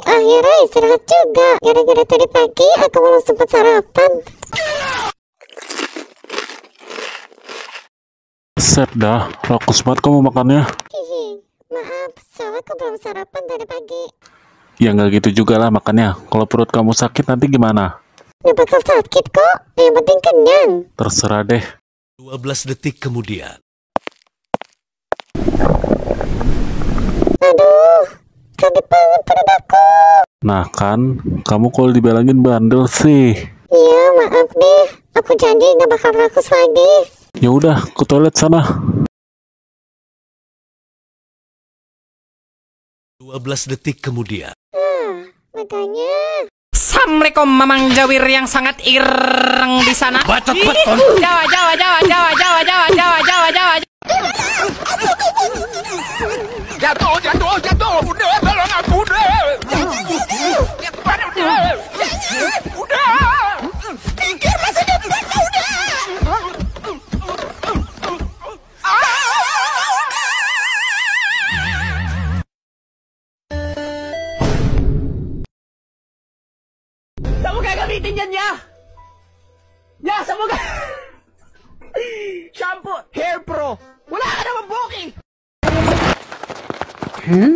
akhirnya istirahat juga. Gara-gara tadi pagi aku belum sempat sarapan. Set dah, rakus banget kamu makannya. Hihi, maaf, soalnya aku belum sarapan tadi pagi. Ya nggak gitu juga lah makannya. Kalau perut kamu sakit nanti gimana? Nggak bakal sakit kok, yang penting kenyang. Terserah deh. 12 detik kemudian. Aduh, sakit banget perut aku. Nah kan, kamu kalau dibilangin bandel sih. Iya, maaf deh. Aku janji nggak bakal rakus lagi. Ya udah, ke toilet sana. 12 detik kemudian. Makanya. Assalamualaikum Mamang Jawir yang sangat ireng di sana. Bacot beton. Jawa, Jawa, Jawa, Jawa, Jawa, Jawa, Jawa, Jawa, Jawa. Jatuh, jatuh, jatuh. Udah, tolong aku udah. Udah. Pikir masa depan udah. Kamu kayak gamitin yan ya. Ya, semoga. Shampoo, Hair Pro. Wala ka naman booking. Ay,